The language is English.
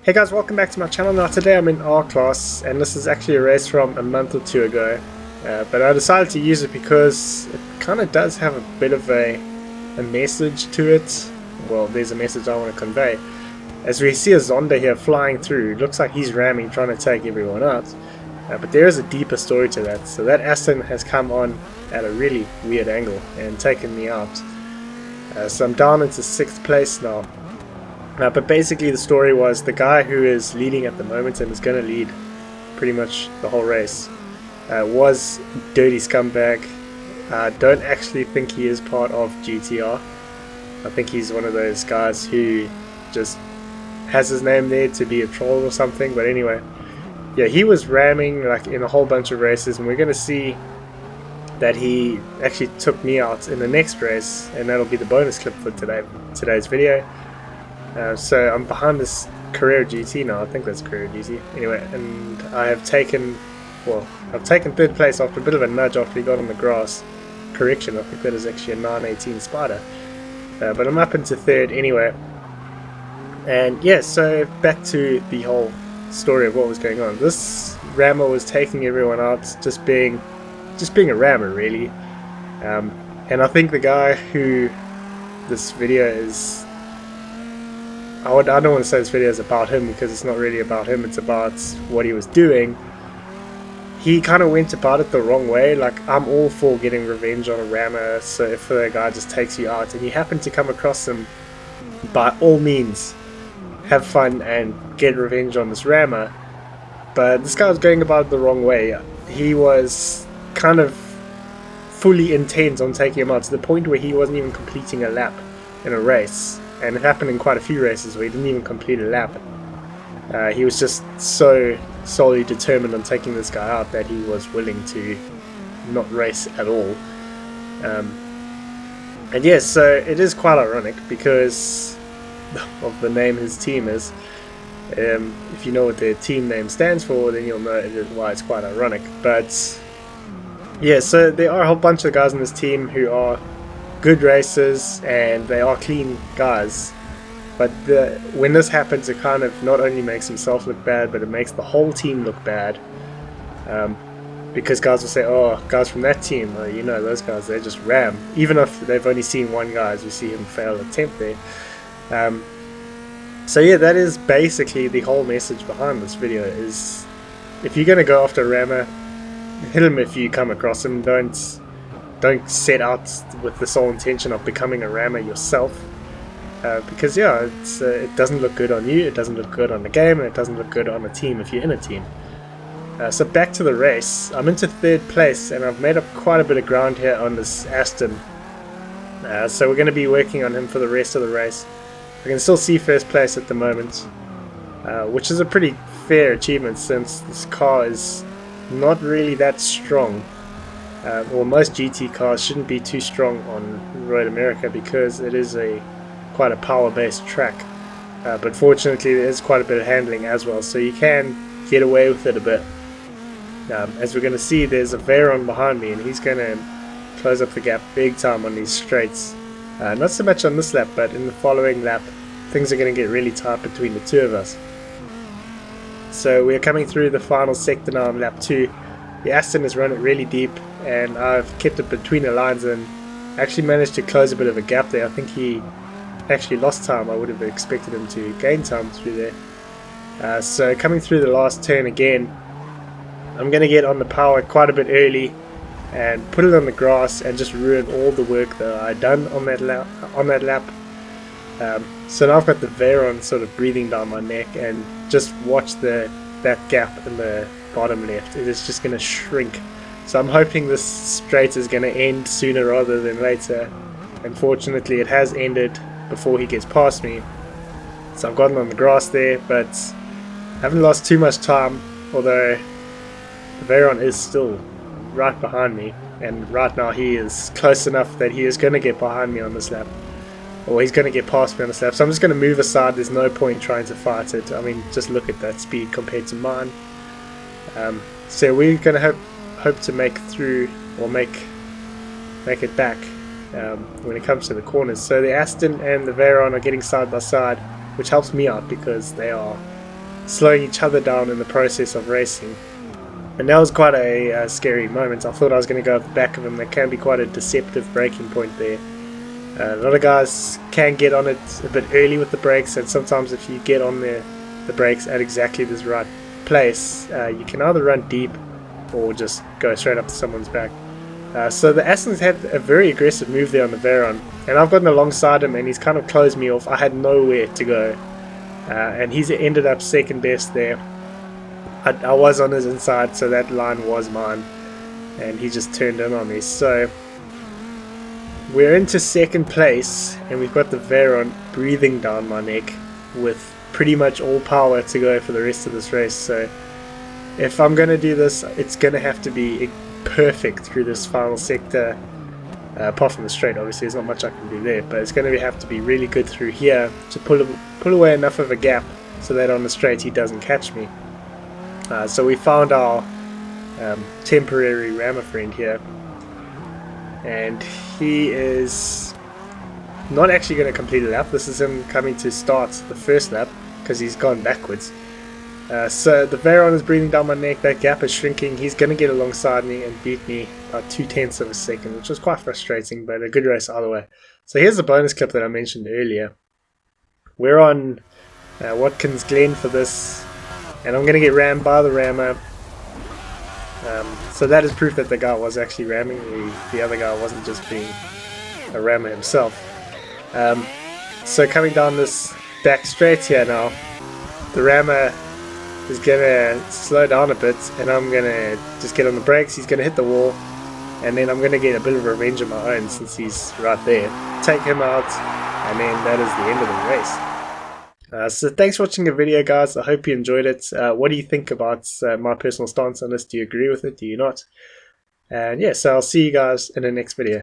Hey guys, welcome back to my channel. Now today I'm in R class and this is actually a race from a month or two ago, but I decided to use it because it kind of does have a bit of a message to it. Well, there's a message I want to convey. As we see a Zonda here flying through, it looks like he's ramming, trying to take everyone out, but there is a deeper story to that. So that Aston has come on at a really weird angle and taken me out. So I'm down into 6th place now. But basically the story was the guy who is leading at the moment and is going to lead pretty much the whole race was dirty scumbag. I don't actually think he is part of GTR. I think he's one of those guys who just has his name there to be a troll or something. But anyway, yeah, he was ramming like in a whole bunch of races, and we're going to see that he actually took me out in the next race, and that'll be the bonus clip for today's video. So I'm behind this Carrera GT now. I think that's Carrera GT. Anyway, and I have taken, well, I've taken 3rd place after a bit of a nudge after he got on the grass. Correction, I think that is actually a 918 Spider. But I'm up into 3rd anyway. And yeah, so back to the whole story of what was going on. This rammer was taking everyone out, just being a rammer really. And I think the guy who this video is, I don't want to say this video is about him because it's not really about him, it's about what he was doing. He kind of went about it the wrong way. Like, I'm all for getting revenge on a rammer, so if the guy just takes you out and you happen to come across him, by all means have fun and get revenge on this rammer. But this guy was going about it the wrong way. He was kind of fully intent on taking him out to the point where he wasn't even completing a lap in a race. And it happened in quite a few races where he didn't even complete a lap. He was just so solely determined on taking this guy out that he was willing to not race at all. And yes, so it is quite ironic because of the name his team is. If you know what their team name stands for, then you'll know why it's quite ironic. But yeah, so there are a whole bunch of guys in this team who are good racers and they are clean guys, but when this happens, it kind of not only makes himself look bad, but it makes the whole team look bad, because guys will say, oh, guys from that team, you know, those guys, they just ram, even if they've only seen one guy, as we see him fail attempt there. So yeah, that is basically the whole message behind this video, is if you're going to go after a rammer, hit him if you come across him. Don't set out with the sole intention of becoming a rammer yourself, because yeah, it doesn't look good on you, it doesn't look good on the game, and it doesn't look good on a team if you're in a team. So back to the race. I'm into 3rd place and I've made up quite a bit of ground here on this Aston. So we're going to be working on him for the rest of the race. I can still see 1st place at the moment, which is a pretty fair achievement since this car is not really that strong. Well, most GT cars shouldn't be too strong on Road America because it is quite a power-based track. But fortunately, there is quite a bit of handling as well, so you can get away with it a bit. As we're going to see, there's a Veyron behind me, and he's going to close up the gap big time on these straights. Not so much on this lap, but in the following lap, things are going to get really tight between the two of us. So we're coming through the final sector now on lap 2. The Aston has run it really deep, and I've kept it between the lines and actually managed to close a bit of a gap there. I think he actually lost time. I would have expected him to gain time through there. So coming through the last turn again, I'm going to get on the power quite a bit early and put it on the grass and just ruin all the work that I'd done on that lap. So now I've got the Veyron sort of breathing down my neck, and just watch that gap in the bottom left. It is just going to shrink. So I'm hoping this straight is going to end sooner rather than later. Unfortunately, it has ended before he gets past me. So I've gotten on the grass there, but I haven't lost too much time, although the Veyron is still right behind me, and right now he is close enough that he is going to get behind me on this lap, or he's going to get past me on this lap. So I'm just going to move aside. There's no point trying to fight it. I mean, just look at that speed compared to mine. So we're going to hope to make through, or make it back when it comes to the corners. So the Aston and the Veyron are getting side by side, which helps me out because they are slowing each other down in the process of racing. And that was quite a scary moment. I thought I was going to go off the back of him. That can be quite a deceptive braking point there. A lot of guys can get on it a bit early with the brakes, and sometimes if you get on the brakes at exactly this right place, you can either run deep or just go straight up to someone's back. So the Astons had a very aggressive move there on the Veyron, and I've gotten alongside him and he's kind of closed me off. I had nowhere to go, and he's ended up second best there. I was on his inside, so that line was mine, and he just turned in on me. So we're into second place, and we've got the Veyron breathing down my neck with pretty much all power to go for the rest of this race. So if I'm going to do this, it's going to have to be perfect through this final sector. Apart from the straight, obviously there's not much I can do there, but it's going to have to be really good through here to pull away enough of a gap so that on the straight he doesn't catch me. So we found our temporary rammer friend here, and he is not actually going to complete a lap. This is him coming to start the first lap because he's gone backwards. So the Veyron is breathing down my neck, that gap is shrinking. He's going to get alongside me and beat me by 0.2 of a second, which was quite frustrating, but a good race either way. So here's the bonus clip that I mentioned earlier. We're on Watkins Glen for this, and I'm going to get rammed by the rammer. So that is proof that the guy was actually ramming. The other guy wasn't just being a rammer himself. So coming down this back straight here now, the rammer is going to slow down a bit, and I'm going to just get on the brakes. He's going to hit the wall, and then I'm going to get a bit of revenge of my own since he's right there. Take him out, and then that is the end of the race. So thanks for watching the video, guys. I hope you enjoyed it. What do you think about my personal stance on this? Do you agree with it? Do you not? And yeah, so I'll see you guys in the next video.